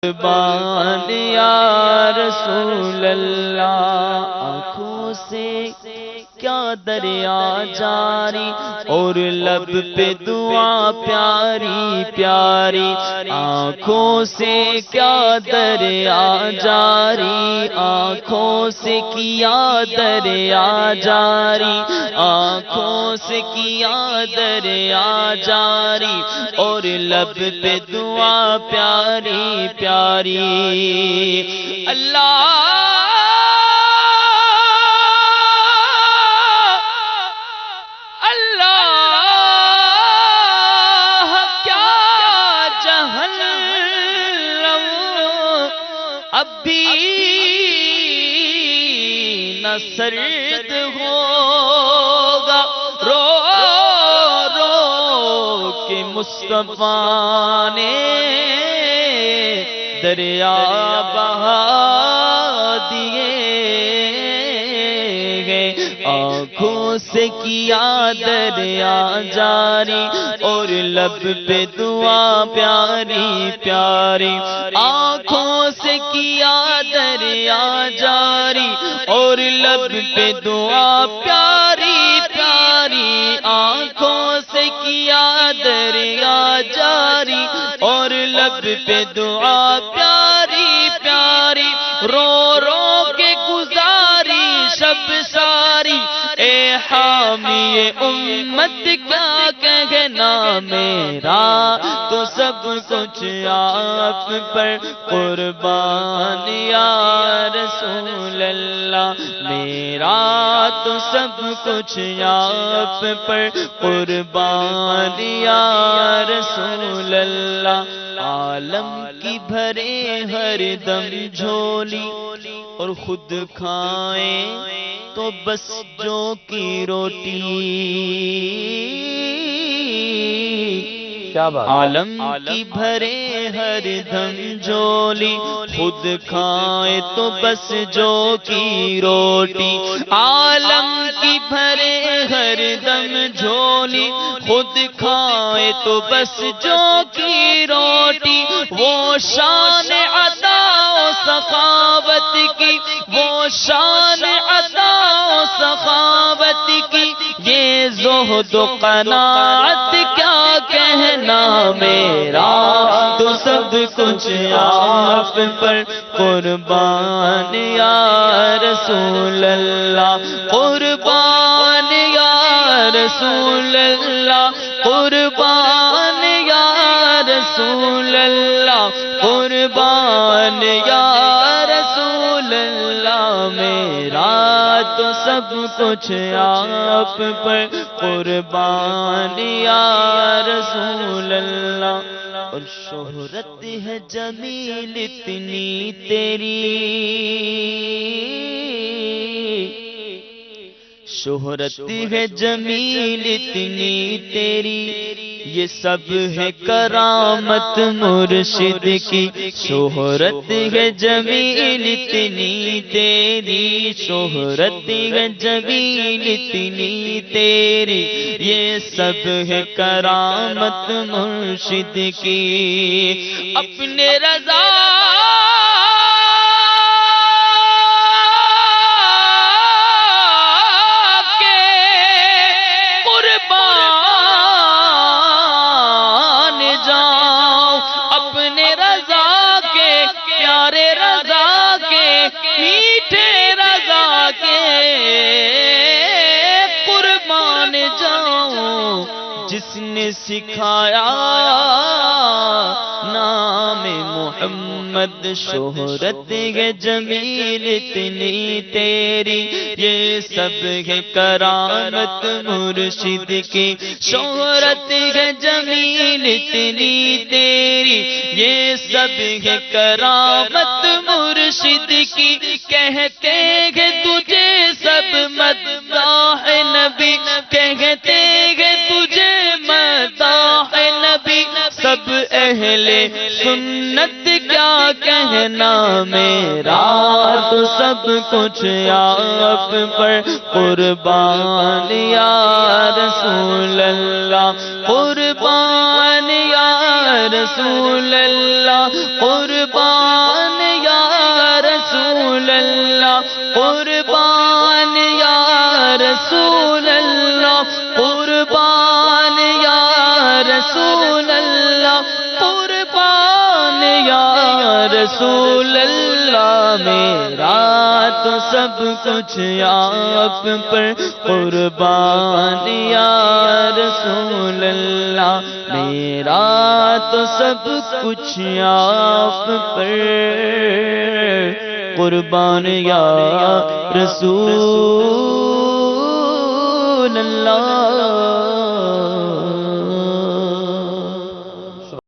قربان یا رسول اللہ، آنکھوں سے کیا دریا جاری اور لب پہ دعا پیاری پیاری، آنکھوں سے کیا دریا جاری، آنکھوں سے کیا دریا جاری، آنکھوں سے کیا دریا جاری اور لب پہ دعا پیاری پیاری۔ اللہ اب بھی نہ سرد ہوگا، رو رو کے مصطفیٰ نے دریا بہا دیے گئے، آنکھوں سے کیا دریا جاری اور لب پہ دعا پیاری پیاری، آنکھوں سے کیا دریا جاری اور لب پہ دعا پیاری پیاری، آنکھوں سے کیا دریا جاری اور لب پہ دعا پیاری پیاری، رو رو کے گزاری شب ساری، اے حامی امت کیا کہنا میرا تو سب کچھ آپ پر قربان یا رسول اللہ، میرا تو سب کچھ آپ پر قربان یا رسول اللہ، عالم کی بھرے ہر دم جھولی اور خود کھائیں تو بس جو کی روٹی، عالم کی بھرے ہر دم جھولی خود کھائیں تو بس جو کی روٹی، عالم کی بھرے ہر دم جھولی خود کھائیں تو بس جو کی روٹی، وہ شان عطا و سخاوت کی، وہ شان عطا و سخاوت کی، یہ زہد و قناعت کیا کہنا میرا تو سب کچھ آپ پر قربان یا رسول اللہ، قربان یا رسول اللہ، قربان یا رسول اللہ، قربان یا رسول اللہ، میرا تو سب کچھ آپ پر قربان یا رسول اللہ۔ اور شہرت ہے جمیل اتنی تیری، شہرت ہے جمیل اتنی تیری، یہ سب ہے کرامت مرشد کی، شہرت ہے جمیل اتنی تیری، شہرت ہے جمیل اتنی تیری، یہ سب ہے کرامت مرشد کی، اپنے رضا جس نے سکھایا نام محمد، شہرت ہے جمیل اتنی تیری، یہ سب ہے کرامت مرشد کی، شہرت ہے جمیل اتنی تیری، یہ سب ہے کرامت مرشد کی، کہتے ہیں تجھے سب مداح نبی، کہتے ہیں تجھے مداح نبی، سب اہل سنت کیا کہنا میرا تو سب کچھ آپ پر قربان یا رسول اللہ، قربان یا رسول اللہ، قربان رسول اللہ قربان یا رسول اللہ قربان یا رسول اللہ میرا تو سب کچھ آپ پر قربان یا رسول اللہ میرا تو سب کچھ آپ پر قربان یا رسول اللہ